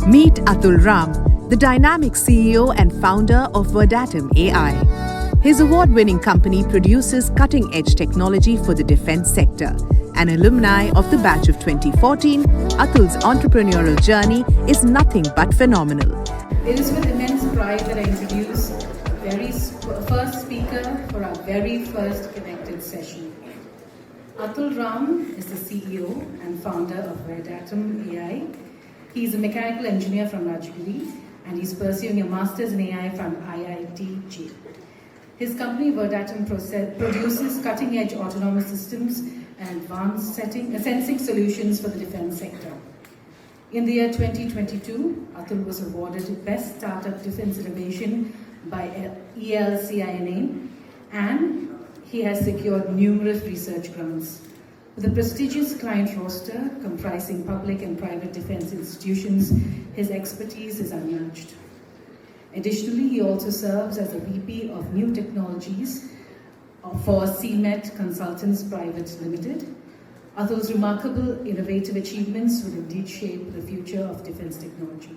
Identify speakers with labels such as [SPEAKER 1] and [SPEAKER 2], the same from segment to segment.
[SPEAKER 1] Meet Athul Ram, the dynamic CEO and founder of Verdatum AI. His award-winning company produces cutting-edge technology for the defense sector. An alumni of the batch of 2014, Athul's entrepreneurial journey is nothing but phenomenal.
[SPEAKER 2] It is with immense pride that I introduce the very first speaker for our very first connected session. Athul Ram is the CEO and founder of Verdatum AI. He is a mechanical engineer from Rajagiri and he's pursuing a master's in AI from IIT. His company Verdatum produces cutting-edge autonomous systems and advanced sensing solutions for the defense sector. In the year 2022, Athul was awarded Best Startup Defense Innovation by ELCINA, and he has secured numerous research grants. With a prestigious client roster comprising public and private defense institutions, his expertise is unmatched. Additionally, he also serves as a VP of New Technologies for CMET Consultants Private Limited. Athul's remarkable innovative achievements will indeed shape the future of defense technology.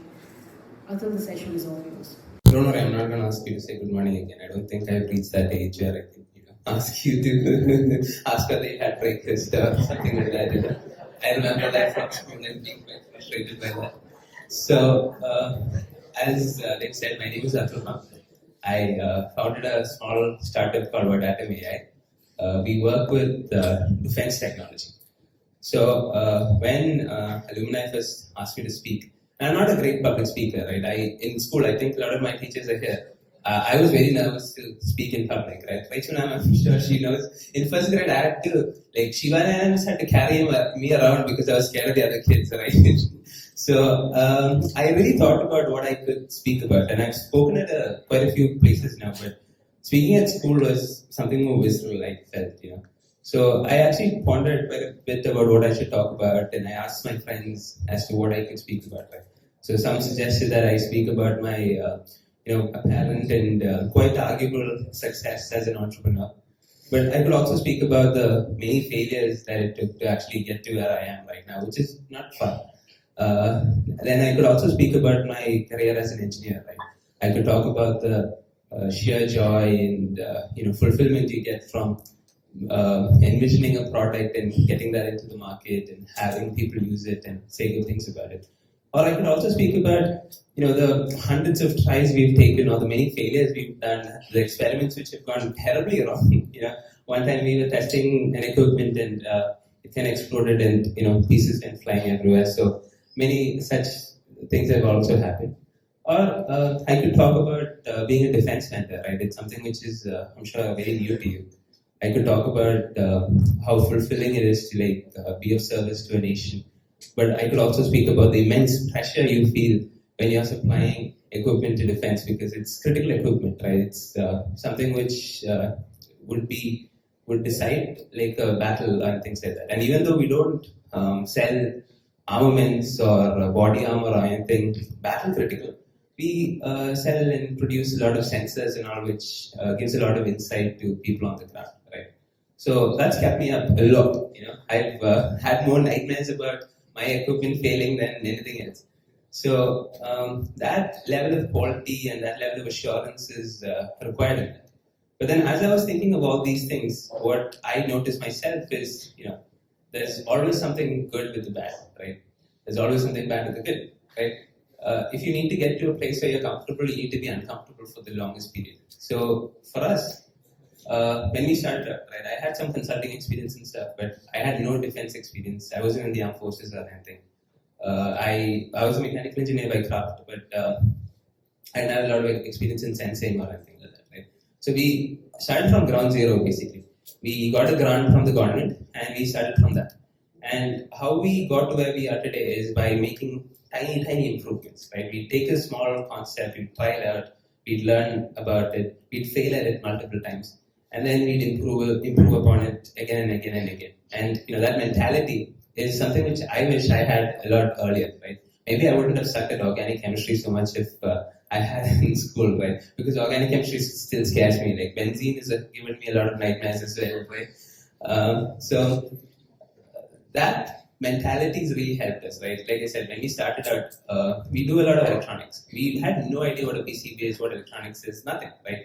[SPEAKER 2] Athul, the session is all yours.
[SPEAKER 3] Don't worry, I'm not going to ask you to say good morning again. I don't think I've reached that age where I can ask you to ask whether you had breakfast or something like that. I remember that from school and being quite frustrated by that. So, as they said, my name is Athul Ram. I founded a small startup called Verdatum AI. We work with defense technology. So, when alumni first asked me to speak, and I'm not a great public speaker, right? In school, I think a lot of my teachers are here. I was very nervous to speak in public, right? I'm sure she knows. In first grade, I had to, Shiva and I had to carry me around because I was scared of the other kids, right? So, I really thought about what I could speak about, and I've spoken at quite a few places now, but speaking at school was something more visceral, I felt, So, I actually pondered quite a bit about what I should talk about, and I asked my friends as to what I could speak about, right? So, some suggested that I speak about my apparent and quite arguable success as an entrepreneur. But I could also speak about the many failures that it took to actually get to where I am right now, which is not fun. Then I could also speak about my career as an engineer, right? I could talk about the sheer joy and fulfillment you get from envisioning a product and getting that into the market and having people use it and say good things about it. Or I could also speak about, the hundreds of tries we've taken or the many failures we've done, the experiments which have gone terribly wrong. One time we were testing an equipment and it kind of exploded and, pieces went flying everywhere. So many such things have also happened. Or I could talk about being a defense mentor, right? It's something which is, I'm sure, very new to you. I could talk about how fulfilling it is to be of service to a nation. But I could also speak about the immense pressure you feel when you're supplying equipment to defense because it's critical equipment, right? It's something which would decide a battle and things like that. And even though we don't sell armaments or body armor or anything battle critical, we sell and produce a lot of sensors and all, which gives a lot of insight to people on the ground, right? So that's kept me up a lot. I've had more nightmares about my equipment failing than anything else. So that level of quality and that level of assurance is required in that. But then as I was thinking of all these things, what I noticed myself is, there's always something good with the bad, right? There's always something bad with the good, right? If you need to get to a place where you're comfortable, you need to be uncomfortable for the longest period. So for us, when we started up, right, I had some consulting experience and stuff, but I had no defense experience. I wasn't in the armed forces or anything. I was a mechanical engineer by craft, but I didn't have a lot of experience in sensing or anything like that, right? So we started from ground zero, basically. We got a grant from the government, and we started from that. And how we got to where we are today is by making tiny improvements, right? We take a small concept, we try it out, we'd learn about it, we'd fail at it multiple times, and then we'd improve upon it again and again and again. And that mentality is something which I wish I had a lot earlier, right? Maybe I wouldn't have sucked at organic chemistry so much if I had it in school, right? Because organic chemistry still scares me. Like benzene has given me a lot of nightmares as well, right? So that mentalities really helped us, right? Like I said, when we started out, we do a lot of electronics. We had no idea what a PCB is, what electronics is, nothing, right?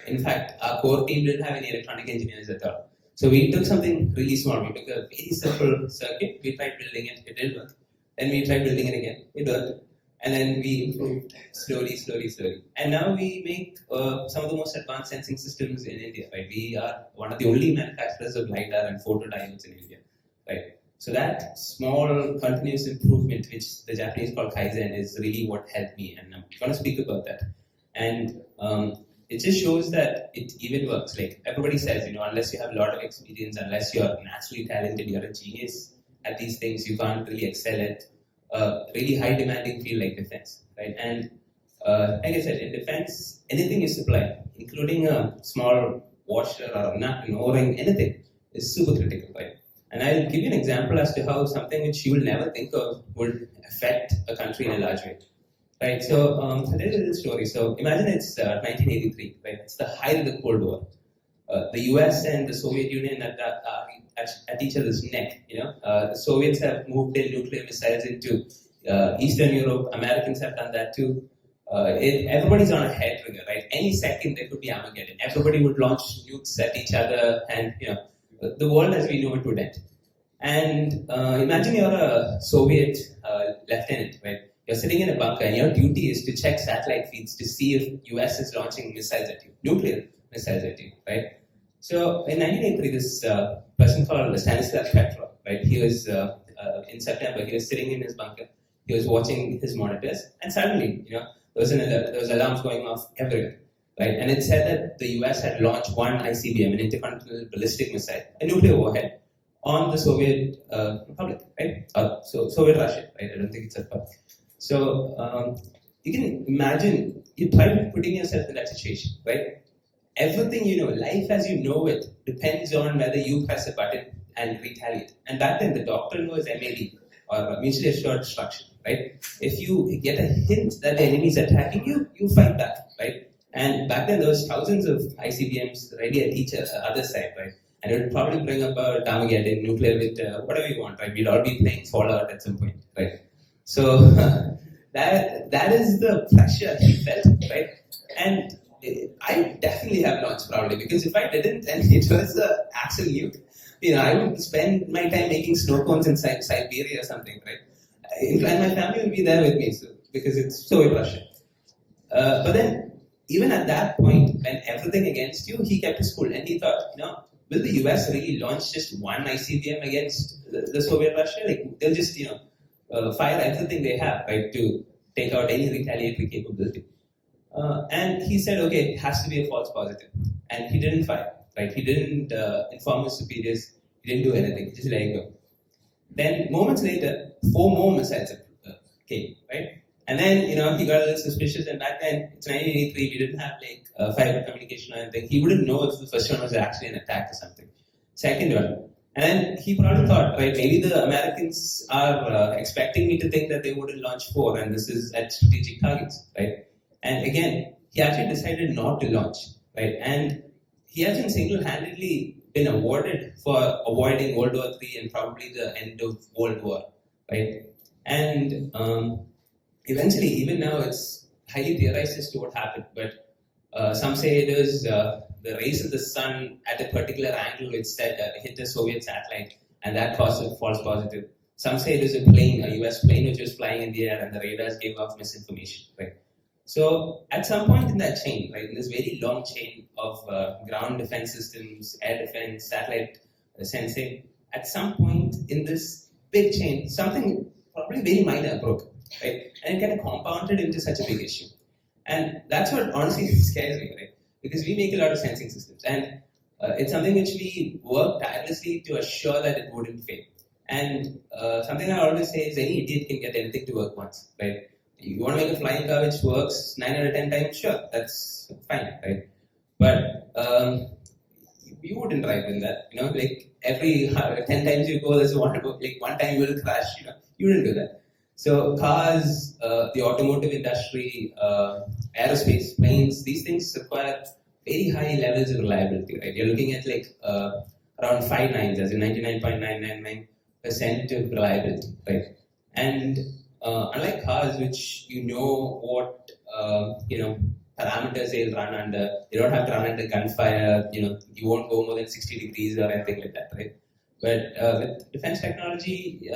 [SPEAKER 3] In fact, our core team didn't have any electronic engineers at all. So we took something really small. We took a very simple circuit. We tried building it. It didn't work. Then we tried building it again. It worked. And then we improved slowly. And now we make some of the most advanced sensing systems in India, right? We are one of the only manufacturers of LiDAR and photodiodes in India, right? So that small continuous improvement, which the Japanese call Kaizen, is really what helped me. And I'm going to speak about that. And it just shows that it even works. Like everybody says, unless you have a lot of experience, unless you're naturally talented, you're a genius at these things, you can't really excel at a really high demanding field like defense, right? And like I said, in defense, anything you supply, including a small washer or a nut, an O-ring, anything, is super critical, right? And I'll give you an example as to how something which you will never think of would affect a country in a large way. Right, so there's a little story. So imagine it's 1983, right? It's the height of the Cold War. The US and the Soviet Union at each other's neck. The Soviets have moved their nuclear missiles into Eastern Europe. Americans have done that too. Everybody's on a head trigger, right? Any second there could be Armageddon. Everybody would launch nukes at each other, and the world as we know it would end. And imagine you're a Soviet lieutenant, right? You're sitting in a bunker and your duty is to check satellite feeds to see if US is launching missiles at you, nuclear missiles at you, right? So in 1983, this person called Stanislav Petrov, right? He was, in September, he was sitting in his bunker, he was watching his monitors, and suddenly, there was alarms going off everywhere, right? And it said that the US had launched one ICBM, an intercontinental ballistic missile, a nuclear warhead, on the Soviet Republic, right? So Soviet Russia, right? I don't think it's a republic. So you can imagine, you try putting yourself in that situation, right? Everything life as you know it, depends on whether you press a button and retaliate. And back then, the doctrine was MAD, or mutually assured destruction, right? If you get a hint that the enemy is attacking you, you fight back, right? And back then, there was thousands of ICBMs ready at each other side, right? And it would probably bring about Armageddon, nuclear winter, whatever you want, right? We'd all be playing Fallout at some point, right? So that is the pressure he felt, right? And I definitely have launched proudly, because if I didn't, then it was an actual nuke. I would spend my time making snow cones in Siberia or something, right? And my family will be there with me, because it's Soviet Russia. But then, even at that point, when everything against you, he kept his cool, and he thought, will the US really launch just one ICBM against the Soviet Russia? Like, they'll just, fire everything they have, right, to take out any retaliatory capability. And he said, okay, it has to be a false positive. And he didn't fire, right? He didn't inform his superiors. He didn't do anything. He just let it go. Then, moments later, 4 more missiles came, right? And then, he got a little suspicious. And back then, it's 1983, we didn't have, fiber communication or anything. He wouldn't know if the first one was actually an attack or something. Second one. And then he probably thought, right, maybe the Americans are expecting me to think that they wouldn't launch 4, and this is at strategic targets, right? And again, he actually decided not to launch, right? And he hasn't single-handedly been awarded for avoiding World War III and probably the end of World War, right? And eventually, even now, it's highly theorized as to what happened, but some say it was the rays of the sun at a particular angle which hit a Soviet satellite, and that caused a false positive. Some say it was a plane, a US plane which was flying in the air, and the radars gave off misinformation, right? So at some point in that chain, right, in this very long chain of ground defense systems, air defense, satellite sensing, at some point in this big chain, something probably very minor broke, right? And it kind of compounded into such a big issue. And that's what honestly scares me, right? Because we make a lot of sensing systems, and it's something which we work tirelessly to assure that it wouldn't fail. And something I always say is any idiot can get anything to work once, right? You want to make a flying car which works 9 out of 10 times, sure, that's fine, right? But you wouldn't drive in that, like every 10 times you go, there's one time you will crash, you wouldn't do that. So cars, the automotive industry, aerospace, planes, these things require very high levels of reliability, right? You're looking at around 5 nines, as in 99.999, of reliability, right? And unlike cars, which you know what parameters they'll run under, they don't have to run under gunfire. You won't go more than 60 degrees or anything like that, right? But with defense technology,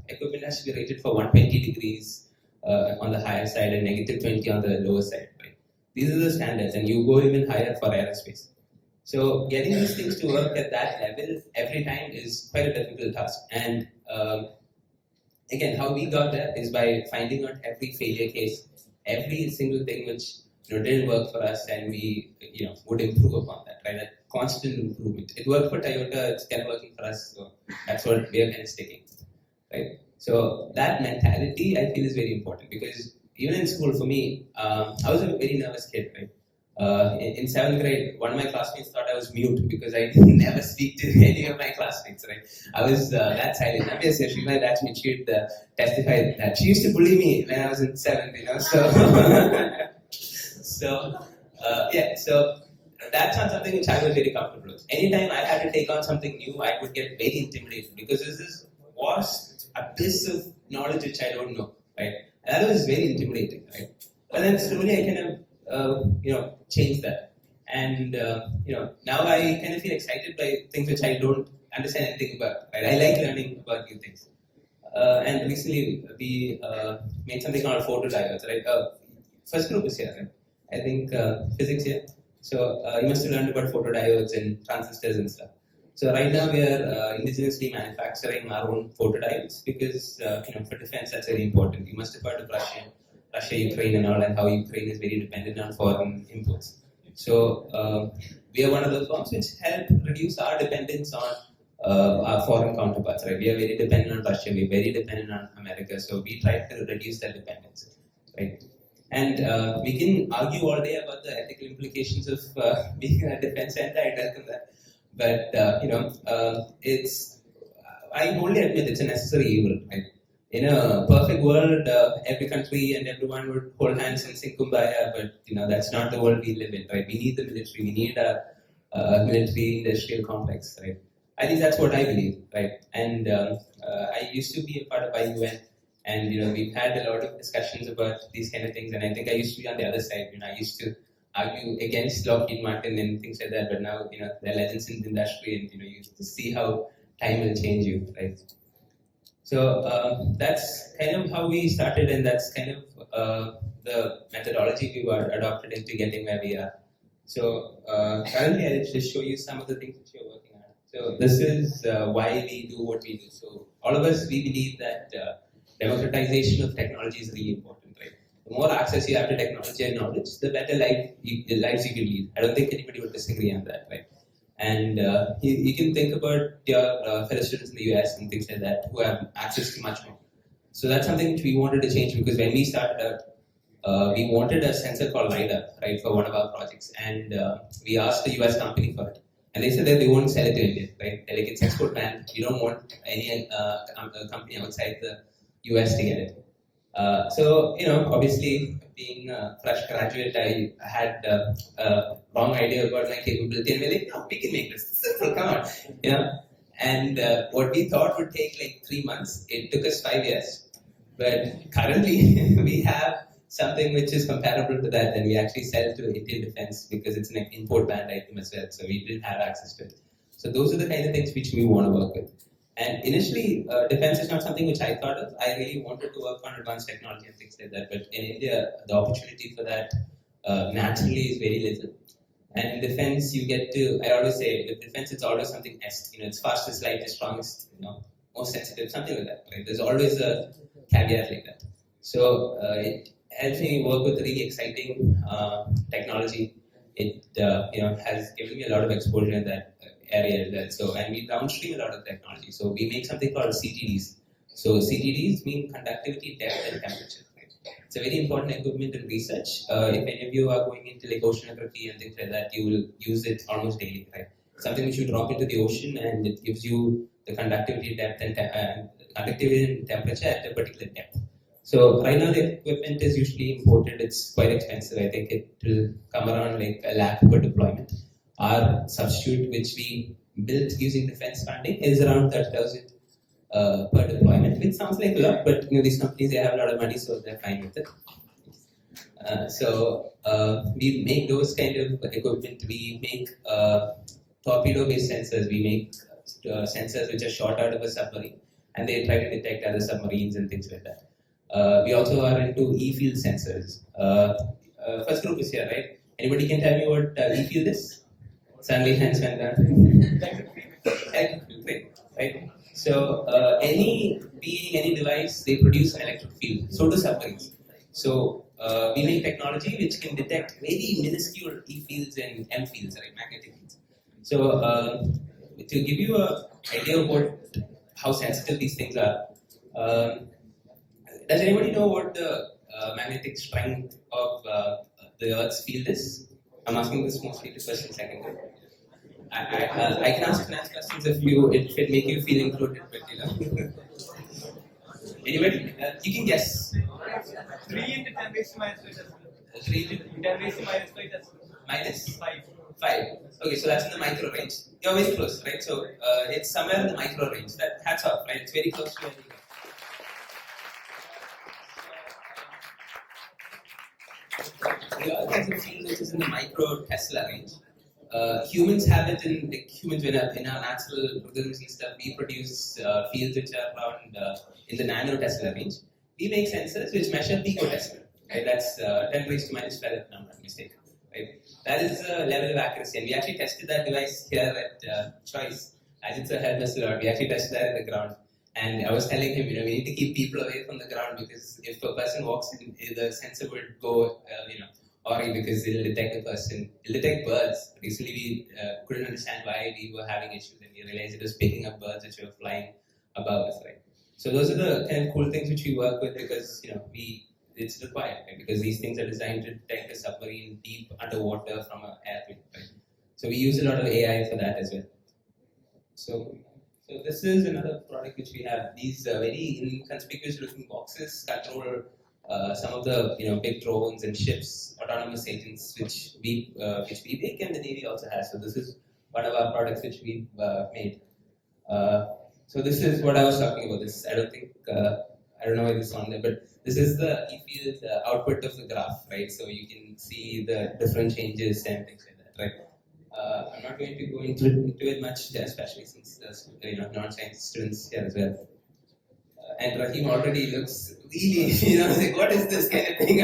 [SPEAKER 3] equipment has to be rated for 120 degrees on the higher side and negative 20 on the lower side, right? These are the standards, and you go even higher for aerospace. So getting these things to work at that level every time is quite a difficult task. And again, how we got there is by finding out every failure case, every single thing which didn't work for us, and we would improve upon that. Right, that constant improvement. It worked for Toyota; it's kind of working for us. So that's what we are kind of sticking. Right. So that mentality, I feel, is very important because even in school, for me, I was a very nervous kid. Right. In 7th grade, one of my classmates thought I was mute because I never speak to any of my classmates, right? I was that silent. Obviously, she might actually she'd testify that she used to bully me when I was in 7th, so so that's not something which I was very comfortable with. Anytime I had to take on something new, I would get very intimidated because this is vast abyss of knowledge which I don't know, right? And that was very intimidating, right? But then slowly I kind of change that. And, now I kind of feel excited by things which I don't understand anything about, right? I like learning about new things. And recently we made something called photodiodes, right? First group is here, right? I think physics here. So you must have learned about photodiodes and transistors and stuff. So right now we are indigenously manufacturing our own photodiodes because, for defense that's very important. You must have heard of Russia, Ukraine and all, and how Ukraine is very dependent on foreign imports. So we are one of those firms which help reduce our dependence on our foreign counterparts, right? We are very dependent on Russia, we are very dependent on America, so we try to reduce that dependence, right? And we can argue all day about the ethical implications of being a defense center, I welcome that. But, I only admit it's a necessary evil, right? In a perfect world, every country and everyone would hold hands and sing Kumbaya, but that's not the world we live in, right? We need the military, we need a military-industrial complex, right? I think that's what I believe, right? And I used to be a part of IUN, and we've had a lot of discussions about these kind of things, and I think I used to be on the other side. I used to argue against Lockheed Martin and things like that, but now they're legends in the industry, and you see how time will change you, right? So that's kind of how we started, and that's kind of the methodology we were adopted into getting where we are. So currently, I'll just show you some of the things that you're working on. So this is why we do what we do. So all of us, we believe that democratization of technology is really important, right? The more access you have to technology and knowledge, the better lives you can lead. I don't think anybody would disagree on that, right? And you can think about your fellow students in the US and things like that who have access to much more. So that's something which we wanted to change because when we started out, we wanted a sensor called LiDAR, right, for one of our projects. And we asked the US company for it. And they said that they won't sell it to India, right? They're like, it's export ban. You don't want any company outside the US to get it. So, obviously, being a fresh graduate, I had a wrong idea about my capability, and we're like, no, we can make this simple, come on, And what we thought would take like 3 months, it took us 5 years. But currently, we have something which is comparable to that, and we actually sell to Indian defense because it's an import banned item as well, so we didn't have access to it. So those are the kind of things which we want to work with. And initially, defense is not something which I thought of. I really wanted to work on advanced technology and things like that. But in India, the opportunity for that naturally is very little. And in defense, you get to, I always say, with defense, it's always something S. It's fastest, lightest, strongest, most sensitive, something like that, right? There's always a caveat like that. So it helps me work with really exciting technology. It has given me a lot of exposure in that area as well. So, and we downstream a lot of technology. So we make something called CTDs. So CTDs mean conductivity, depth, and temperature. Right? It's a very important equipment in research. If any of you are going into like oceanography and things like that, you will use it almost daily. Right? Something which you drop into the ocean and it gives you the conductivity, depth, and conductivity and temperature at a particular depth. So right now the equipment is usually imported. It's quite expensive. I think it will come around like $1 lakh per deployment. Our substitute, which we built using defense funding, is around 30,000 per deployment, which sounds like a lot, but these companies, they have a lot of money, so they're fine with it. We make those kind of equipment. We make torpedo-based sensors. We make sensors which are shot out of a submarine, and they try to detect other submarines and things like that. We also are into e-field sensors. First group is here, right? Anybody can tell me what e-field is? Suddenly hands went down. Right? So any being, any device, they produce an electric field. So do submarines. So we make technology which can detect very minuscule E fields and M fields, right, magnetic fields. So to give you an idea of how sensitive these things are, does anybody know what the magnetic strength of the Earth's field is? I'm asking this mostly to questions I can do. I can ask finance questions if it make you feel included, but Anybody? You can guess.
[SPEAKER 4] 3 into 10 raised to minus 5.
[SPEAKER 3] 3 into
[SPEAKER 4] 10 raised to minus 5.
[SPEAKER 3] minus
[SPEAKER 4] 5.
[SPEAKER 3] 5. Okay, so that's in the micro range. You're very close, right? So it's somewhere in the micro range. Hats off, right? It's very close to where you are. There's a field which is in the micro Tesla range. Humans have it in humans in our natural rhythms and stuff. We produce fields which are around in the nano Tesla range. We make sensors which measure picotesla. Right? That's 10 raised to minus 5, if I'm not mistaken. Right? That is the level of accuracy, and we actually tested that device here at Choice. As it's a helpless lot, we actually tested that in the ground. And I was telling him, we need to keep people away from the ground because if a person walks in, the sensor would go, awry because it'll detect the person. It'll detect birds. Recently, we couldn't understand why we were having issues, and we realized it was picking up birds which were flying above us, right? So those are the kind of cool things which we work with because it's required, right? Because these things are designed to detect a submarine deep underwater from an airplane, right? So we use a lot of AI for that as well. So this is another product which we have. These very inconspicuous looking boxes control some of the big drones and ships, autonomous agents, which we make, and the Navy also has. So this is one of our products which we've made. So this is what I was talking about. This I don't know why this is on there, but this is the e-field output of the graph, right? So you can see the different changes and things like that, right? I'm not going to go into it much, especially since there's non-science students here as well. And Rahim already looks really, like, what is this kind of thing?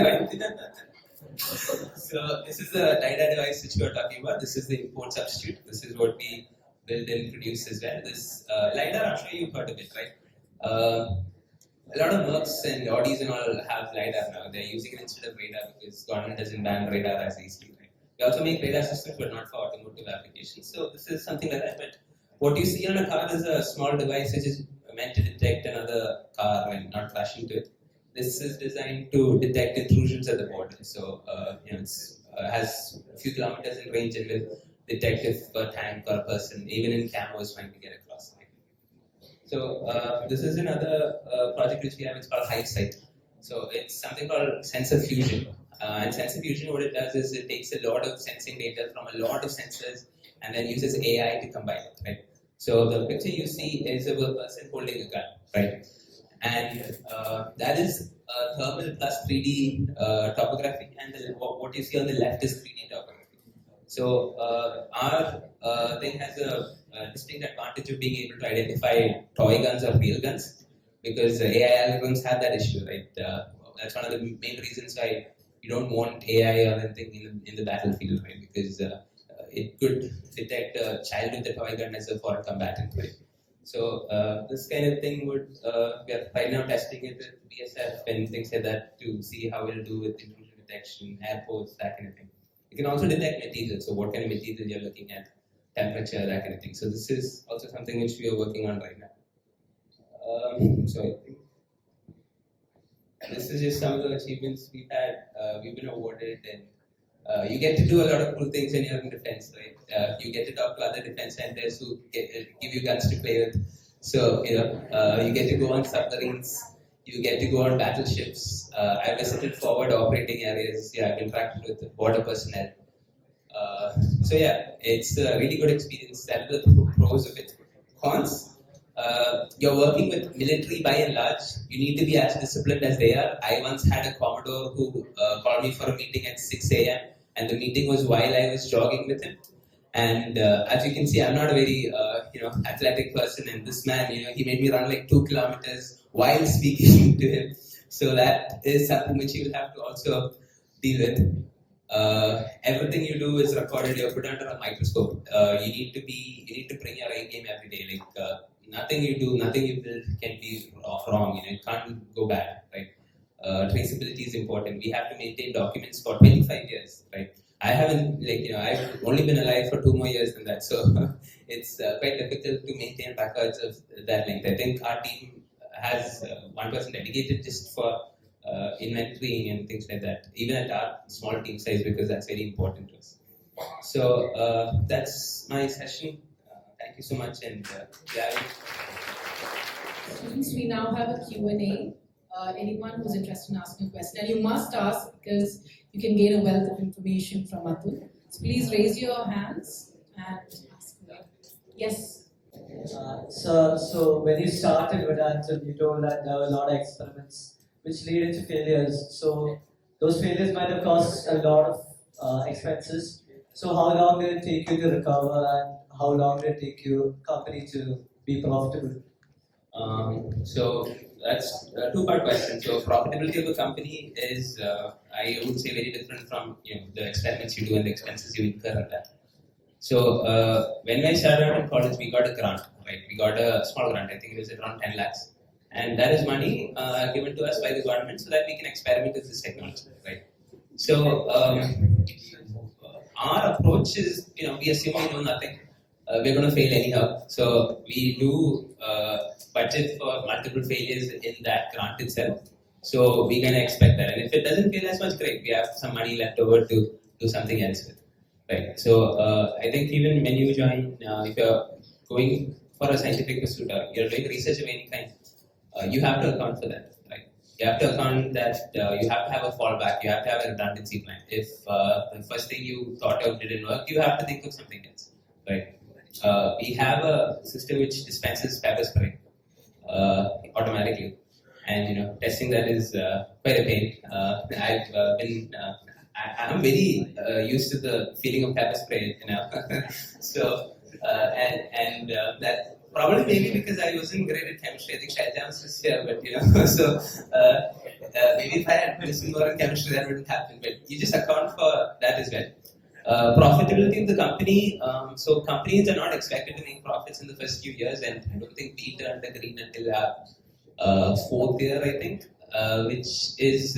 [SPEAKER 3] So this is the LiDAR device which we are talking about. This is the import substitute. This is what we build and produce as well. This LiDAR, I'm sure you've heard of it, right? A lot of Mercs and Audis and all have LiDAR now. They're using it instead of radar because government doesn't ban radar as easily. Right? We also make radar systems, but not for automotive applications. So this is something like that. But what you see on a car is a small device which is meant to detect another car and not crash into it. This is designed to detect intrusions at the border. So it has a few kilometers in range and will detect if a tank or a person, even in camo, is trying to get across. So this is another project which we have. It's called Hindsight. So it's something called sensor fusion. And sensor fusion, what it does is it takes a lot of sensing data from a lot of sensors and then uses AI to combine it, right? So the picture you see is of a person holding a gun, right? And that is thermal plus 3D topography, and what you see on the left is 3D topography. So our thing has a distinct advantage of being able to identify toy guns or real guns, because AI algorithms have that issue, right? That's one of the main reasons why you don't want AI or anything in the battlefield, right? Because it could detect a child with a toy gun as a foreign combatant, right? So this kind of thing we are right now testing it with BSF and things like that to see how it'll do with intrusion detection, airports, that kind of thing. You can also detect material, so what kind of material you're looking at, temperature, that kind of thing. So this is also something which we are working on right now. So I think this is just some of the achievements we've had. We've been awarded, and you get to do a lot of cool things when you're in defense, right? You get to talk to other defense centers who give you guns to play with. So you get to go on submarines. You get to go on battleships. I visited forward operating areas. Yeah, I've interacted with border personnel. So yeah, it's a really good experience. That are the pros of it. Cons, you're working with military by and large. You need to be as disciplined as they are. I once had a Commodore who called me for a meeting at 6 a.m. and the meeting was while I was jogging with him. And as you can see, I'm not a very athletic person, and this man, he made me run like 2 kilometers while speaking to him. So that is something which you will have to also deal with. Everything you do is recorded. You're put under a microscope. You need to bring your A game every day. Nothing you do, nothing you build can be wrong. It can't go bad, right? Traceability is important. We have to maintain documents for 25 years, right? I haven't, I've only been alive for 2 more years than that, so it's quite difficult to maintain records of that length. I think our team has one person dedicated just for inventorying and things like that, even at our small team size, because that's very important to us. So that's my session. Thank you so much, and yeah.
[SPEAKER 2] Students, we now have a Q&A. Anyone who's interested in asking a question, and you must ask because you can gain a wealth of information from Athul. So please raise your hands and ask. Yes.
[SPEAKER 5] So when you started with Athul, you told that there were a lot of experiments which lead to failures. So those failures might have cost a lot of expenses. So how long did it take you to recover, and how long did it take your company to be profitable?
[SPEAKER 3] So that's a 2-part question. So profitability of a company is, I would say, very different from the experiments you do and the expenses you incur at that. So when I started out in college, we got a grant, right? We got a small grant. I think it was around 10 lakhs, and that is money given to us by the government so that we can experiment with this technology, right? So our approach is, we assume we know nothing. We're going to fail anyhow. So we do budget for multiple failures in that grant itself. So we're going to expect that. And if it doesn't fail as much, great. We have some money left over to do something else with. Right. So I think even when you join, if you're going for a scientific pursuit or you're doing research of any kind, you have to account for that. Right. You have to account that you have to have a fallback. You have to have a redundancy plan. If the first thing you thought of didn't work, you have to think of something else. Right. We have a system which dispenses pepper spray automatically, and testing that is quite a pain. I'm very used to the feeling of pepper spray, So that probably maybe because I wasn't great at chemistry. I think Shailja was just here, but so maybe if I had listened more in chemistry, that wouldn't happen. But you just account for that as well. Profitability of the company. So companies are not expected to make profits in the first few years, and I don't think we turned the green until our 4th year, I think, which is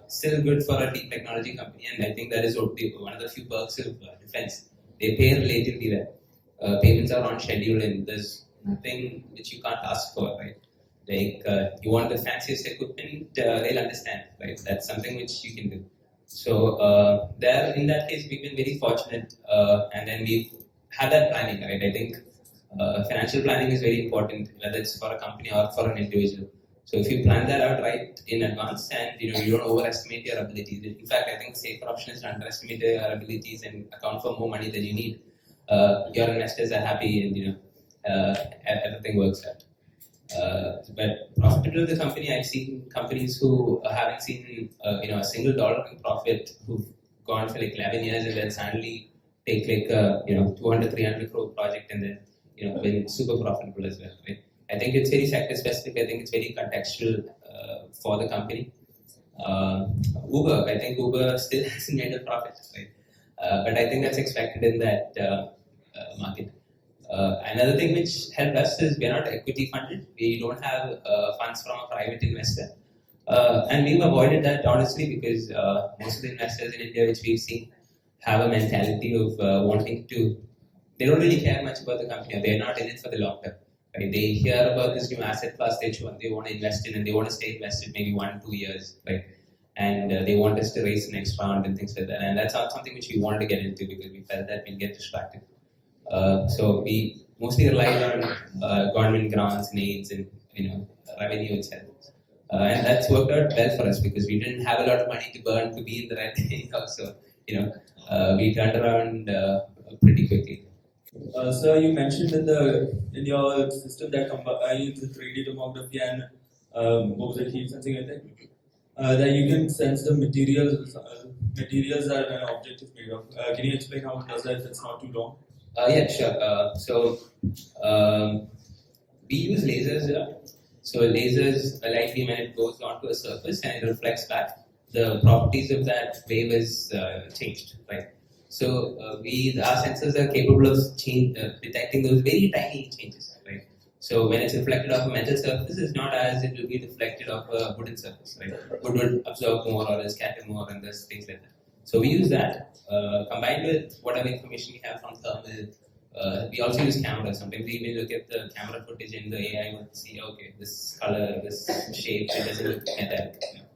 [SPEAKER 3] still good for a deep technology company, and I think that is one of the few perks of defense. They pay relatively well. Payments are on schedule, and there's nothing which you can't ask for, right? Like you want the fanciest equipment, they'll understand, right? That's something which you can do. So there, in that case, we've been very fortunate, and then we've had that planning, right? I think financial planning is very important, whether it's for a company or for an individual. So if you plan that out right in advance, and you don't overestimate your abilities. In fact, I think the safer option is to underestimate your abilities and account for more money than you need. Your investors are happy, and everything works out. But profitability of the company, I've seen companies who haven't seen a single dollar in profit, who've gone for like 11 years and then suddenly take like a 200, 300 crore project and then been super profitable as well. Right? I think it's very sector specific. I think it's very contextual for the company. Uber, I think Uber still hasn't made a profit, right? But I think that's expected in that market. Another thing which helped us is we're not equity funded. We don't have funds from a private investor. And we've avoided that honestly because most of the investors in India which we've seen have a mentality of wanting to, they don't really care much about the company. They're not in it for the long term. Right? They hear about this new asset class they want to invest in, and they want to stay invested maybe 1-2 years, right? And they want us to raise the next round and things like that. And that's not something which we wanted to get into because we felt that we'll get distracted. So we mostly relied on government grants and aids and revenue itself. And that's worked out well for us because we didn't have a lot of money to burn to be in the right thing. So we turned around pretty quickly.
[SPEAKER 6] Sir, you mentioned in your system that combines the 3D tomography and what was it, heat sensing, I think, that you can sense the materials that an object is made of. Can you explain how it does that if it's not too long?
[SPEAKER 3] Yeah, sure. We use lasers here. So lasers, a light beam, when it goes onto a surface and it reflects back, the properties of that wave is changed, right? So our sensors are capable of detecting those very tiny changes, right? So when it's reflected off a metal surface, it's not as it will be reflected off a wooden surface, right? Wood would absorb more or scatter more, and there's things like that. So we use that combined with whatever information we have from thermal. We also use cameras. Sometimes we even look at the camera footage in the AI and see, okay, this color, this shape, it doesn't look metallic. You know.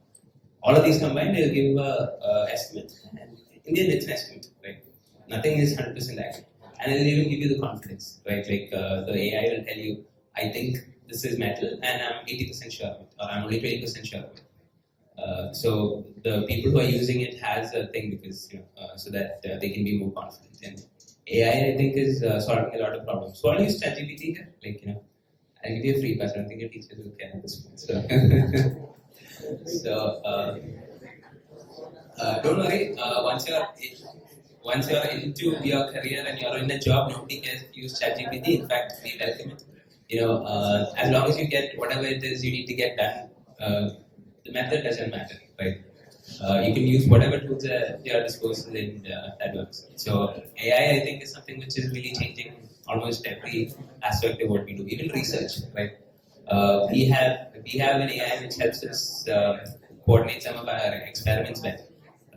[SPEAKER 3] All of these combined, they'll give a estimate. And in the end, it's an estimate, right? Nothing is 100% accurate. And it'll even give you the confidence, right? Like the AI will tell you, I think this is metal and I'm 80% sure of it, or I'm only 20% sure of it. So the people who are using it has a thing because so that they can be more confident. And AI, I think, is solving a lot of problems. So I'll use ChatGPT here. I'll give you a free pass. I don't think your teachers will care at this point. Don't worry. Once you're into your career and you're in a job, nobody cares if you use ChatGPT. In fact, we welcome it. As long as you get whatever it is you need to get done, the method doesn't matter, right? You can use whatever tools at your disposal and that works. So AI, I think, is something which is really changing almost every aspect of what we do, even research, right? We have an AI which helps us coordinate some of our experiments better,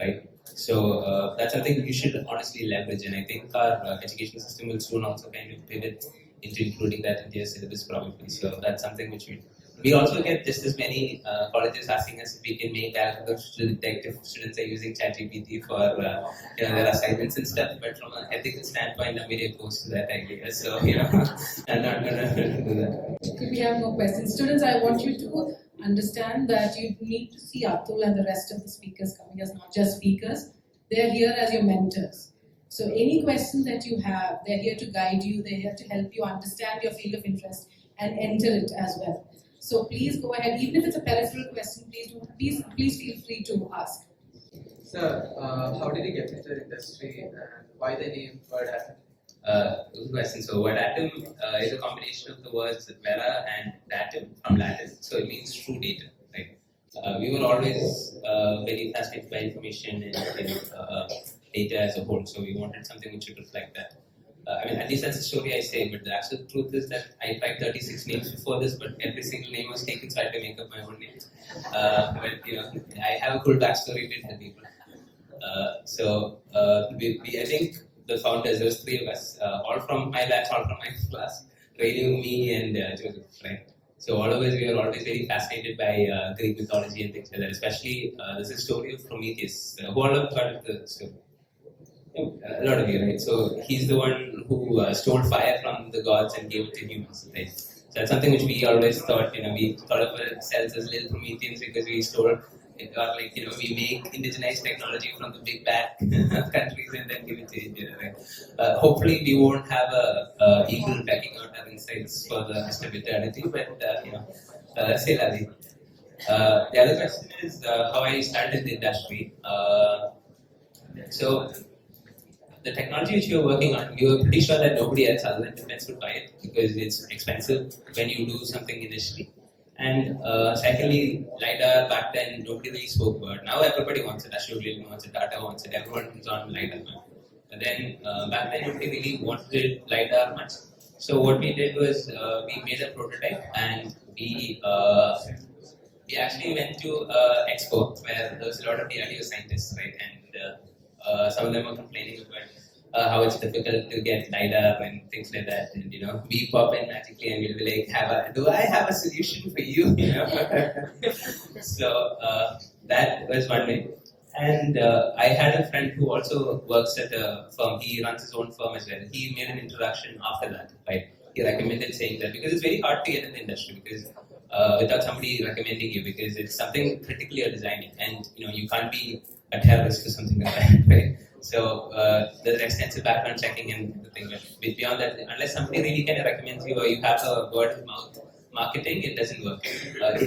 [SPEAKER 3] right? So that's something you should honestly leverage, and I think our education system will soon also kind of pivot into including that into your syllabus probably. So that's something which we also get just as many colleges asking us if we can make algorithms to detect if students are using ChatGPT for their assignments and stuff. But from an ethical standpoint, I'm very opposed to that idea. So I'm not gonna do that.
[SPEAKER 2] Okay, we have more questions. Students, I want you to understand that you need to see Athul and the rest of the speakers coming as not just speakers. They're here as your mentors. So any questions that you have, they're here to guide you. They're here to help you understand your field of interest and enter it as well. So please go ahead, even if it's a peripheral question, please feel free to ask.
[SPEAKER 7] Sir, how did you get into the industry and why the name Verdatum?
[SPEAKER 3] Good question. So Verdatum is a combination of the words vera and datum from Latin. So it means true data, right? We were always very fascinated by information and data as a whole. So we wanted something which would reflect that. At least that's the story I say, but the actual truth is that I tried 36 names before this, but every single name was taken, so I had to make up my own name. I have a cool backstory to tell people. I think the founders, there was 3 of us, all from my batch, all from my class, Renu, me, and Joseph, right? So all of us, we were always very fascinated by Greek mythology and things like that, especially there's a story of Prometheus. Who all have heard of the story? A lot of you, right? So he's the one who stole fire from the gods and gave it to humans, right? So that's something which we always thought, we thought of ourselves as little Prometheans because we stole it, or we make indigenized technology from the big bad countries and then give it to India, right? Hopefully we won't have a eagle pecking out our insides for the rest of eternity, but say that. The other question is how I started the industry. So the technology which you are working on, you are pretty sure that nobody else other than defense would buy it because it's expensive when you do something initially. And secondly, LiDAR back then nobody really spoke about. Now everybody wants it. Ashok Leyland wants it. Tata wants it. Everyone's on LiDAR now. And then back then nobody really wanted LiDAR much. So what we did was we made a prototype and we actually went to Expo where there was a lot of DRDO scientists, right? And some of them were complaining about how it's difficult to get LiDAR and things like that. And we pop in magically and we'll be like, do I have a solution for you? So that was one way. And I had a friend who also works at a firm. He runs his own firm as well. He made an introduction after that, right? He recommended saying that because it's very hard to get in the industry because without somebody recommending you, because it's something critically you're designing, and you can't be a terrorist or something like that, right? So there's extensive background checking and everything. But beyond that, unless somebody really kind of recommends you or you have a word of mouth marketing, it doesn't work.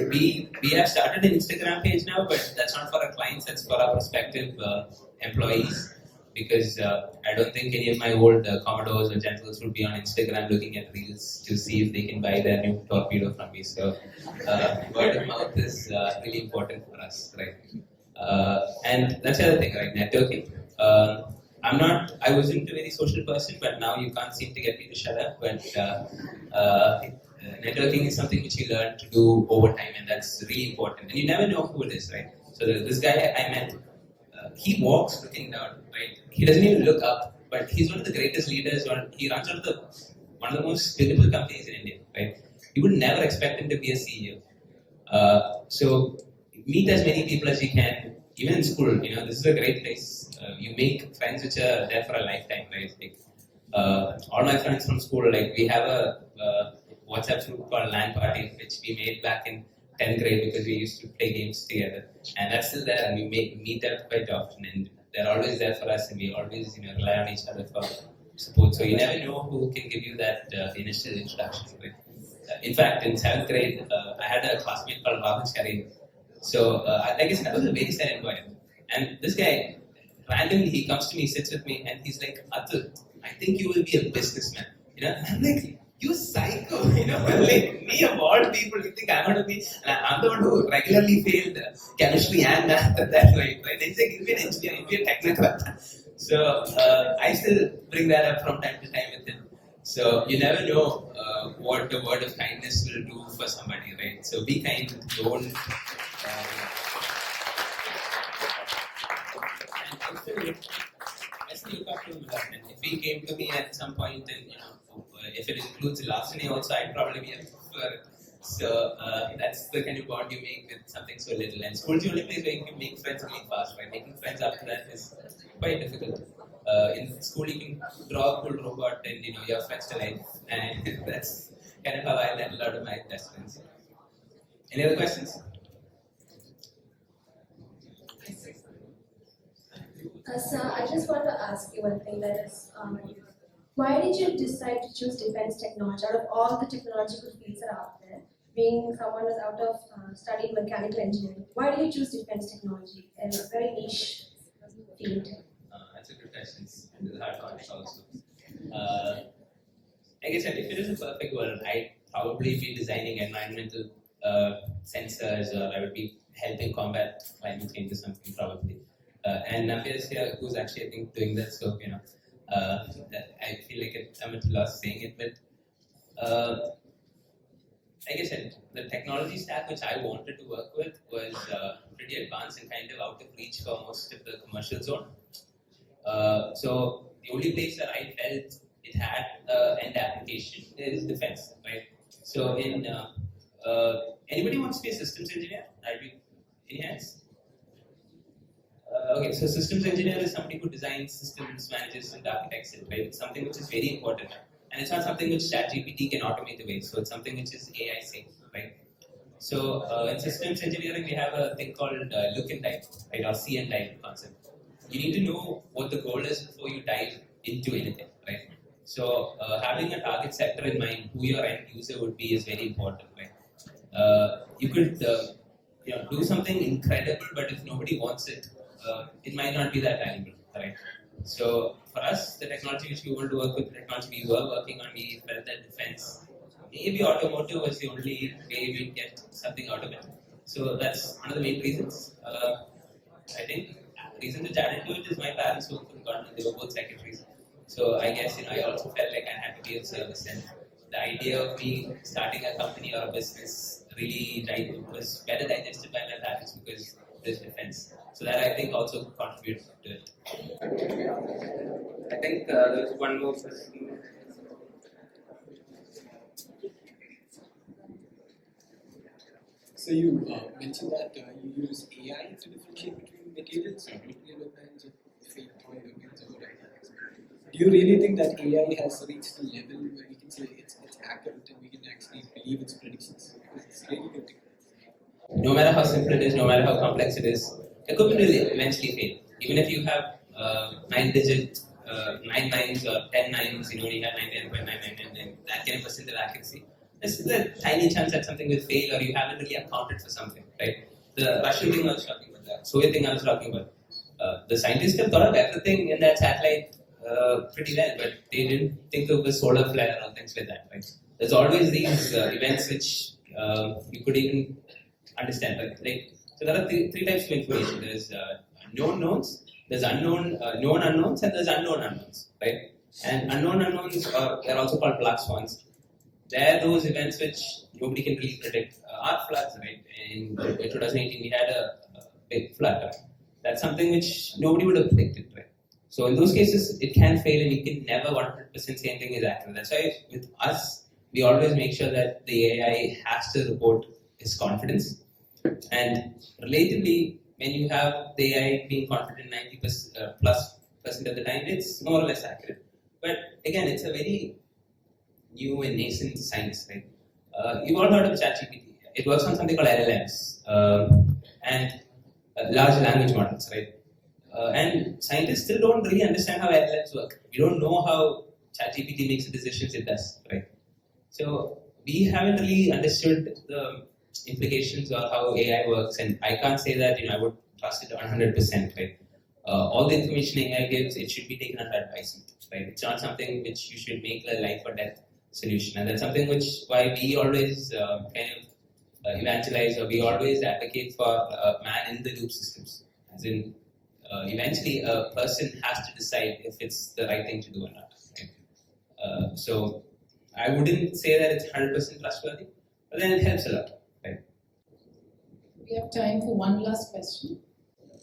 [SPEAKER 3] We have started an Instagram page now, but that's not for our clients. That's for our prospective employees. Because I don't think any of my old Commodores or Generals would be on Instagram looking at reels to see if they can buy their new torpedo from me. So word of mouth is really important for us, right? And that's the other thing, right? Networking. I wasn't a very social person, but now you can't seem to get me to shut up. But networking is something which you learn to do over time, and that's really important. And you never know who it is, right? So this guy I met, he walks looking down, right? He doesn't even look up, but he's one of the greatest leaders. He runs one of the most beautiful companies in India, right? You would never expect him to be a CEO. So meet as many people as you can, even in school. This is a great place. You make friends which are there for a lifetime, right? Like, all my friends from school, like we have a WhatsApp group called LAN Party, which we made back in 10th grade because we used to play games together, and that's still there. And we meet up quite often, and they're always there for us, and we always rely on each other for support. So you never know who can give you that initial introduction, right? In fact, in 7th grade, I had a classmate called Rahul Sharin. So I guess I was a very sad environment. And this guy, randomly, he comes to me, sits with me, and he's like, Athul, I think you will be a businessman. I'm like, you psycho, like me of all people, you think I'm going to be, I'm the one who regularly failed chemistry and math at that point, right? He's like, you'll be an engineer, you'll be a technocrat. So I still bring that up from time to time with him. So you never know what the word of kindness will do for somebody, right? So be kind, don't. And actually look up to him. If he came to me at some point, and if it includes larceny also, I'd probably be a for it. So that's the kind of bond you make with something so little. And school's the only place where you can make friends really fast, right? Making friends after that is quite difficult. In school, you can draw a cool robot and your friends to life, and that's kind of how I met a lot of my best friends. Any other questions?
[SPEAKER 8] Sir, I just want to ask you one thing, that is, why did you decide to choose defense technology out of all the technological fields that are out there? Being someone who's out of studying mechanical engineering, why did you choose defense technology in a very niche field?
[SPEAKER 3] That's a good question. It's a hard one also. Like I said, if it is a perfect world, I'd probably be designing environmental sensors, or I would be helping combat climate change or something probably. And Nafia is here, who's actually, I think, doing that. So, I feel like I'm at a loss saying it, but like I said, the technology stack which I wanted to work with was pretty advanced and kind of out of reach for most of the commercial zone. So the only place that I felt it had end application is defense, right? So in anybody wants to be a systems engineer? I'd be any hands? Okay, so systems engineer is somebody who designs systems, manages, and architects it, right? It's something which is very important. And it's not something which ChatGPT can automate away. So it's something which is AI safe, right? So in systems engineering, we have a thing called look and dive, right? Or see and dive concept. You need to know what the goal is before you dive into anything, right? So having a target sector in mind, who your end user would be, is very important, right? You could do something incredible, but if nobody wants it, it might not be that valuable, right? So for us, the technology which we want to work with, the technology we were working on, we felt that defense, maybe automotive was the only way we'd get something out of it. So that's one of the main reasons. I think the reason to chat into it is my parents worked in government, they were both secretaries. So I guess I also felt like I had to be of service, and the idea of me starting a company or a business really was better digested by my parents because there's defense. So that I think also contributed to it. I think there's one more question.
[SPEAKER 7] So you mentioned that you use AI to differentiate between materials, developments, fake points, or whatever. Do you really think that AI has reached a level where we can say it's accurate and we can actually believe its predictions? Because it's really good.
[SPEAKER 3] No matter how simple it is, no matter how complex it is, equipment will eventually fail. Even if you have 9-digit, 9 nines or 10 nines, you have 99.999, that kind of percentage accuracy. There's a tiny chance that something will fail or you haven't really accounted for something, right? The Russian thing I was talking about, the Soviet thing I was talking about, the scientists have thought of everything in that satellite pretty well, but they didn't think of the solar flare or things like that, right? There's always these events which you could even understand. So there are three types of information. There's known knowns, there's known unknowns, and there's unknown unknowns, right? And unknown unknowns they're also called black swans. They're those events which nobody can really predict. Our floods, right? In 2018, we had a big flood. Right? That's something which nobody would have predicted, right? So in those cases, it can fail, and you can never 100% say anything is accurate. That's why with us, we always make sure that the AI has to report its confidence. And relatively, when you have the AI being confident 90% plus percent of the time, it's more or less accurate. But again, it's a very new and nascent science, right? You've all heard of ChatGPT. It works on something called LLMs and large language models, right? And scientists still don't really understand how LLMs work. We don't know how ChatGPT makes the decisions it does, right? So we haven't really understood the implications of how AI works, and I can't say that I would trust it 100%, right? All the information AI gives, it should be taken under advisement, right? It's not something which you should make a life or death solution, and that's something why we always evangelize, or we always advocate for man-in-the-loop systems. As in, eventually a person has to decide if it's the right thing to do or not. Right? So I wouldn't say that it's 100% trustworthy, but then it helps a lot. Right?
[SPEAKER 2] We have time for one last question.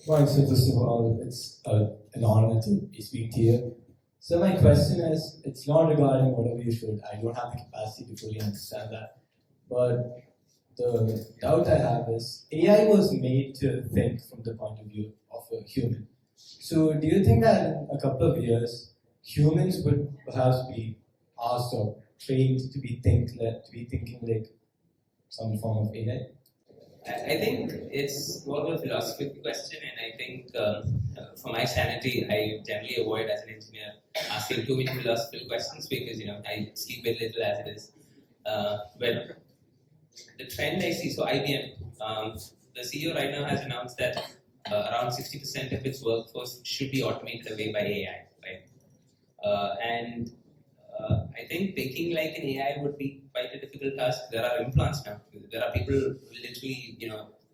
[SPEAKER 9] Right, so first of all, it's an honor to be speaking to you. So my question is, it's not regarding whatever you should. I don't have the capacity to fully understand that. But the doubt I have is, AI was made to think from the point of view of a human. So do you think that in a couple of years, humans would perhaps be asked or trained to be thinking like some form of AI?
[SPEAKER 3] I think it's more of a philosophical question, and I think for my sanity, I generally avoid as an engineer asking too many philosophical questions because I sleep very little as it is. But the trend I see, so IBM, the CEO right now has announced that around 60% of its workforce should be automated away by AI, right? And I think thinking like an AI would be quite a difficult task. There are implants now. There are people literally,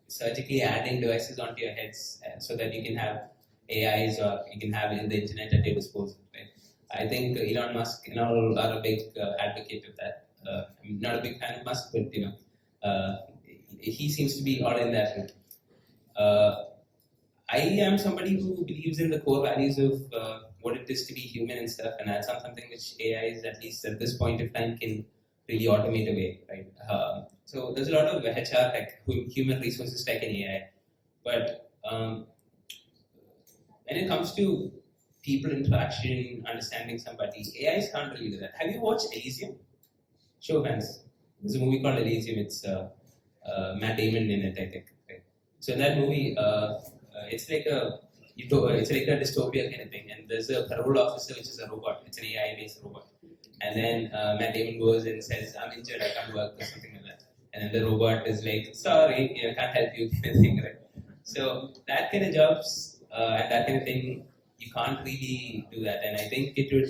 [SPEAKER 3] surgically adding devices onto your heads so that you can have AIs or you can have the internet at your disposal. Right? I think Elon Musk and all are a big advocate of that. I'm not a big fan of Musk, but he seems to be all in that route. I am somebody who believes in the core values of what it is to be human and stuff, and that's not something which AI is, at least at this point of time, can really automate away, right? So there's a lot of HR tech, human resources tech in AI, but when it comes to people interaction, understanding somebody, AIs can't really do that. Have you watched Elysium? Show of hands. There's a movie called Elysium. It's Matt Damon in it, I think. Right? So in that movie, it's like a dystopia kind of thing, and there's a parole officer which is a robot. It's an AI-based robot, and then Matt Damon goes and says, "I'm injured, I can't work," or something like that, and then the robot is like, "Sorry, I can't help you," kind of thing, right? So that kind of jobs and that kind of thing, you can't really do that, and I think it would.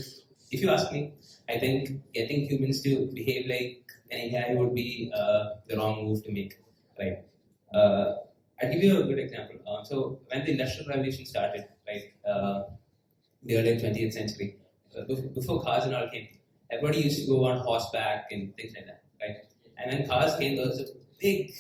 [SPEAKER 3] If you ask me, I think getting humans to behave like an AI would be the wrong move to make, right? I'll give you a good example. So when the Industrial Revolution started, right, the early 20th century, before cars and all came, everybody used to go on horseback and things like that, right? And when cars came, there was a big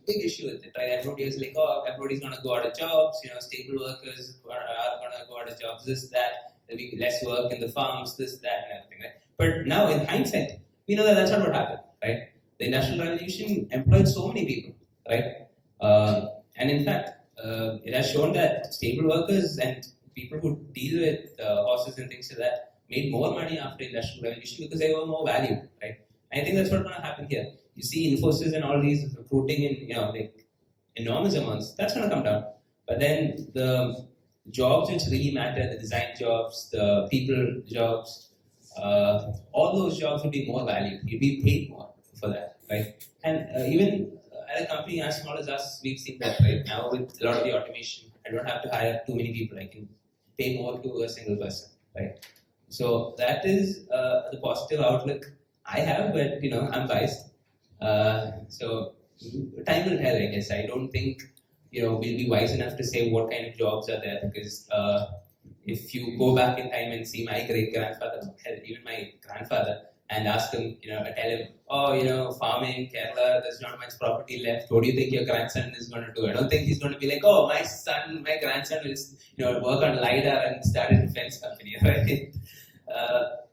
[SPEAKER 3] issue with it, right? Everybody was like, oh, everybody's going to go out of jobs, stable workers are going to go out of jobs, this, that, there'll be less work in the farms, this, that, and everything, right? But now, in hindsight, we know that that's not what happened, right? The Industrial Revolution employed so many people, right? And in fact, it has shown that stable workers and people who deal with horses and things like that made more money after the Industrial Revolution because they were more valued, right? And I think that's what's going to happen here. You see Infosys and all these recruiting in enormous amounts. That's going to come down. But then the jobs which really matter, the design jobs, the people jobs, all those jobs would be more valued. You'd be paid more for that, right? And even at a company as small as us, we've seen that right now with a lot of the automation. I don't have to hire too many people. I can pay more to a single person, right? So that is the positive outlook I have, but I'm biased. So time will tell, I guess. I don't think we'll be wise enough to say what kind of jobs are there, because if you go back in time and see my great grandfather, even my grandfather, and ask him, tell him, oh, farming, Kerala, there's not much property left. What do you think your grandson is going to do? I don't think he's going to be like, oh, my grandson will, work on LiDAR and start a defense company, right?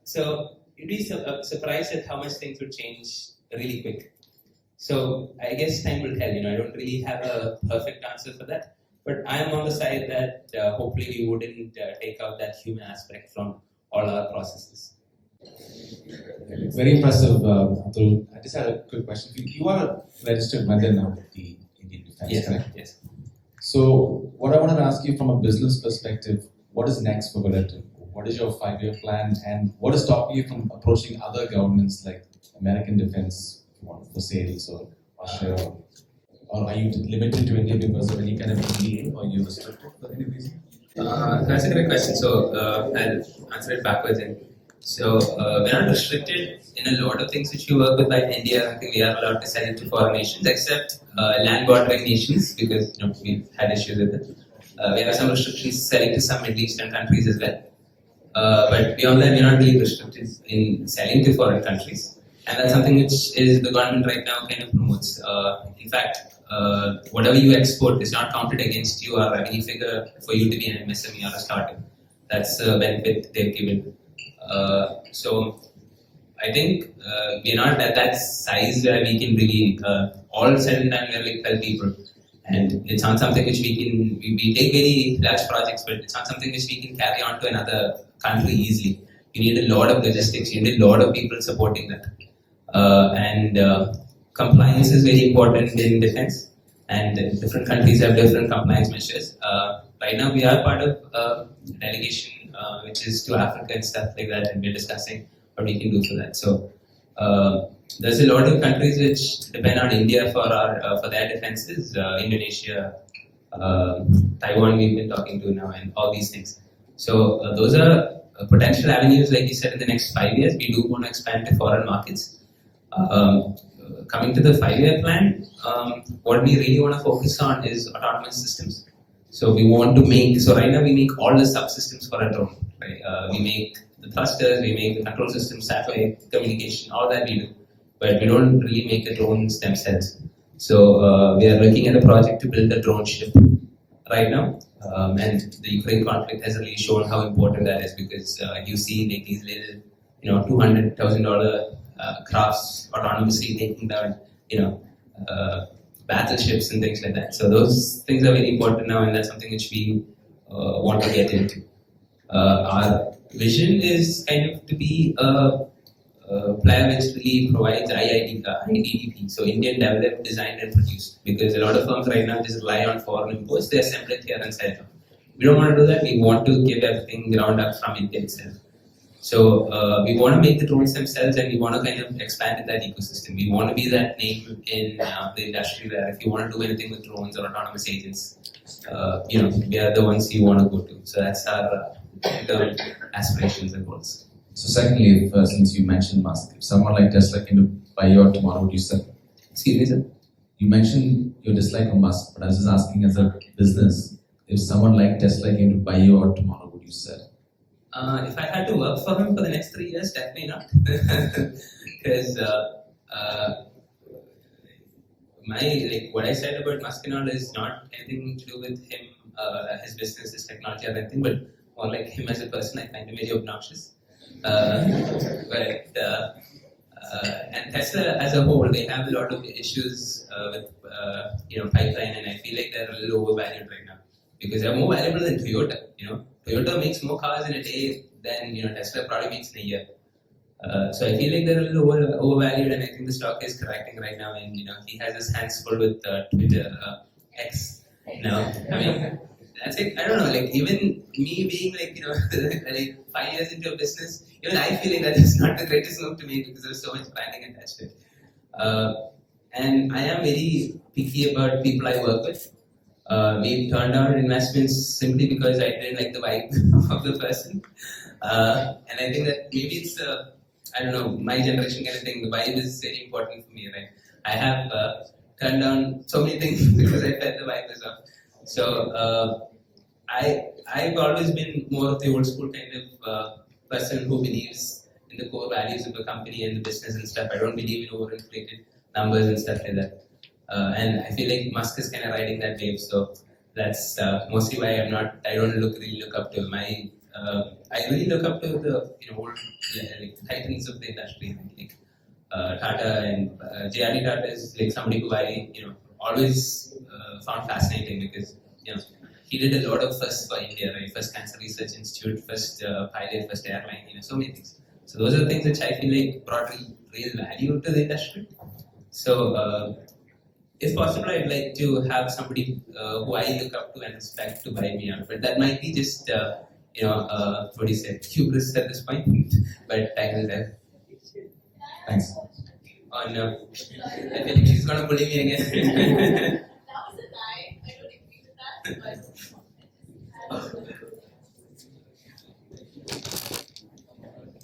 [SPEAKER 3] So you'd be surprised at how much things would change really quick. So I guess time will tell. I don't really have a perfect answer for that, but I am on the side that hopefully we wouldn't take out that human aspect from all our processes.
[SPEAKER 10] Very impressive, Athul. I just had a quick question. You are a registered member now with the Indian Defense,
[SPEAKER 3] yes,
[SPEAKER 10] correct?
[SPEAKER 3] Yes.
[SPEAKER 10] So what I wanted to ask you from a business perspective, what is next for Vedatum? What is your 5-year plan, and what is stopping you from approaching other governments like American Defense for sales or Russia? Or are you limited to India because of any kind of NDA, or you restricted for any reason?
[SPEAKER 3] That's a great question. So I'll answer it backwards. So we're not restricted in a lot of things which we work with like India. I think we are allowed to sell it to foreign nations, except land bordering nations, because we've had issues with it. We have some restrictions selling to some Middle Eastern countries as well. But beyond that, we're not really restricted in selling to foreign countries. And that's something which is the government right now kind of promotes. In fact, whatever you export is not counted against you or any figure for you to be an MSME or a startup. That's a benefit they've given. So I think we're not at that size where we can really, all said and done, we're like 12 people. And it's not something which we take very large projects, but it's not something which we can carry on to another country easily. You need a lot of logistics, you need a lot of people supporting that. And compliance is very important in defense, and different countries have different compliance measures. Right now we are part of a delegation which is to Africa and stuff like that, and we're discussing what we can do for that. So there's a lot of countries which depend on India for their defenses. Indonesia, Taiwan we've been talking to now, and all these things. So those are potential avenues, like you said, in the next 5 years. We do want to expand to foreign markets. Coming to the 5-year plan, what we really want to focus on is autonomous systems. So we want to make, so right now we make all the subsystems for a drone. Right? We make the thrusters, we make the control systems, satellite communication, all that we do. But we don't really make the drones themselves. So we are looking at a project to build a drone ship right now. And the Ukraine conflict has really shown how important that is, because you see like these little, $200,000 crafts autonomously taking down, battleships and things like that. So those things are very important now, and that's something which we want to get into. Our vision is kind of to be a player which really provides IDDP, so Indian developed, designed and produced, because a lot of firms right now just rely on foreign imports. They assemble it here and sell it. We don't want to do that. We want to give everything ground up from India itself. So we want to make the drones themselves, and we want to kind of expand in that ecosystem. We want to be that name in the industry where if you want to do anything with drones or autonomous agents, we are the ones you want to go to. So that's our aspirations and goals.
[SPEAKER 10] So secondly, since you mentioned Musk, if someone like Tesla came to buy you out tomorrow, would you sell?
[SPEAKER 3] Excuse me, sir?
[SPEAKER 10] You mentioned your dislike of Musk, but I was just asking as a business, if someone like Tesla came to buy you out tomorrow, would you sell?
[SPEAKER 3] If I had to work for him for the next 3 years, definitely not. Because what I said about Musk and all is not anything to do with him, his business, his technology or anything, but more like him as a person. I find him very obnoxious. And Tesla as a whole, they have a lot of issues with pipeline, and I feel like they're a little overvalued right now, because they're more valuable than Toyota. Toyota makes more cars in a day than Tesla probably makes in a year. So I feel like they're a little overvalued, and I think the stock is correcting right now. And he has his hands full with Twitter, X now. I mean, that's like, I don't know, like even me being like, like 5 years into a business, even I feel like that is not the greatest move to make because there's so much branding attached to it. And I am very picky about people I work with. We turned down investments simply because I didn't like the vibe of the person. And I think that maybe it's, I don't know, my generation kind of thing. The vibe is very important for me, right? I have turned down so many things because I felt the vibe was off. So I've always been more of the old school kind of person who believes in the core values of the company and the business and stuff. I don't believe in overinflated numbers and stuff like that. And I feel like Musk is kind of riding that wave. So that's mostly why I don't really look up to my. I really look up to the old like titans of the industry, like Tata and J.R.D. Tata is like somebody who I always found fascinating because he did a lot of first for India, right? First Cancer Research Institute, first pilot, first airline, so many things. So those are the things which I feel like brought real value to the industry. So if possible, I'd like to have somebody who I look up to and respect to buy me out. But that might be just what do you say, hubris at this point. But time will tell.
[SPEAKER 10] Thanks.
[SPEAKER 3] Oh no, I feel like she's gonna bully me again.
[SPEAKER 11] That was a lie. I don't agree with that. But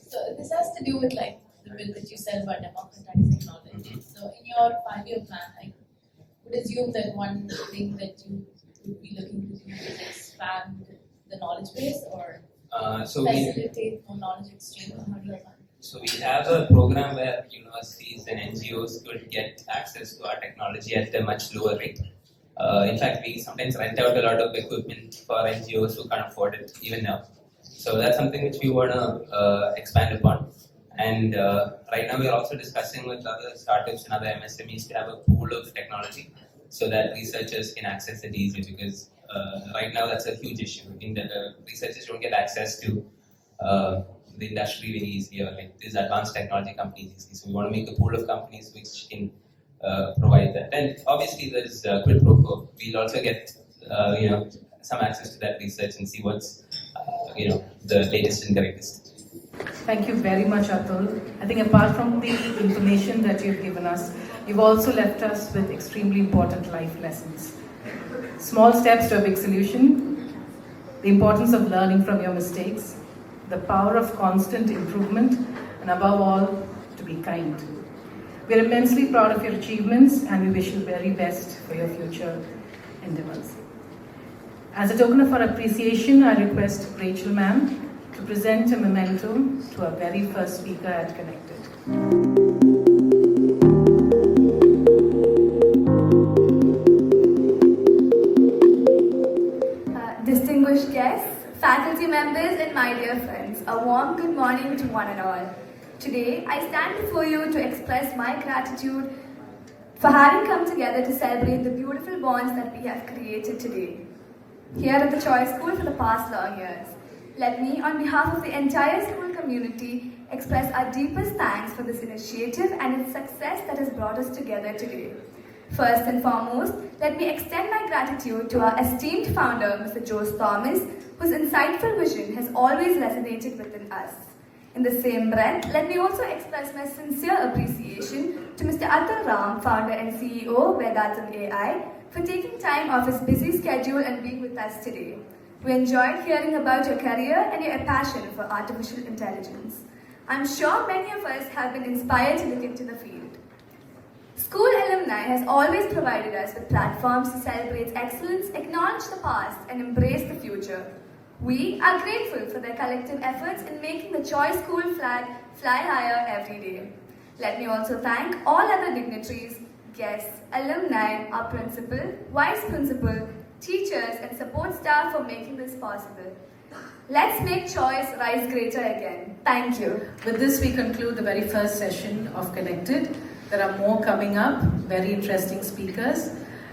[SPEAKER 11] so this has to do with like the bill that you said about democratizing knowledge. So in your 5-year plan, I would assume that one thing that you would be looking to do is expand the knowledge base or facilitate more knowledge exchange. How do you plan?
[SPEAKER 3] So we have a program where universities and NGOs could get access to our technology at a much lower rate. In fact, we sometimes rent out a lot of equipment for NGOs who can't afford it even now. So that's something which we want to expand upon. And right now we're also discussing with other startups and other MSMEs to have a pool of technology so that researchers can access it easier because right now that's a huge issue. I think that researchers don't get access to the industry very easily or like these advanced technology companies easily. So we want to make a pool of companies which can provide that. And obviously there's quid pro quo. We'll also get some access to that research and see what's the latest and greatest.
[SPEAKER 2] Thank you very much, Atul. I think apart from the information that you've given us, you've also left us with extremely important life lessons. Small steps to a big solution, the importance of learning from your mistakes, the power of constant improvement, and above all, to be kind. We're immensely proud of your achievements and we wish you the very best for your future endeavors. As a token of our appreciation, I request Rachel ma'am to present a memento to our very first speaker at ConnectED.
[SPEAKER 12] Distinguished guests, faculty members and my dear friends, a warm good morning to one and all. Today, I stand before you to express my gratitude for having come together to celebrate the beautiful bonds that we have created today. Here at the Choice School for the past long years. Let me, on behalf of the entire school community, express our deepest thanks for this initiative and its success that has brought us together today. First and foremost, let me extend my gratitude to our esteemed founder, Mr. Jose Thomas, whose insightful vision has always resonated within us. In the same breath, let me also express my sincere appreciation to Mr. Athul Ram, founder and CEO, Vedatam AI, for taking time off his busy schedule and being with us today. We enjoyed hearing about your career and your passion for artificial intelligence. I'm sure many of us have been inspired to look into the field. School alumni has always provided us with platforms to celebrate excellence, acknowledge the past, and embrace the future. We are grateful for their collective efforts in making the Choice School flag fly higher every day. Let me also thank all other dignitaries, guests, alumni, our principal, vice principal, teachers, and support staff for making this possible. Let's make Choice rise greater again. Thank you.
[SPEAKER 2] With this, we conclude the very first session of ConnectED. There are more coming up, very interesting speakers.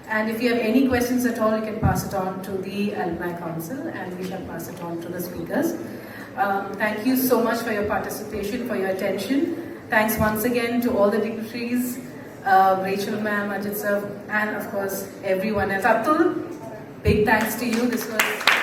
[SPEAKER 2] And if you have any questions at all, you can pass it on to the Alumni Council and we shall pass it on to the speakers. Thank you so much for your participation, for your attention. Thanks once again to all the dignitaries, Rachel ma'am, Ajit sir, and of course everyone else. Atul, big thanks to you. This was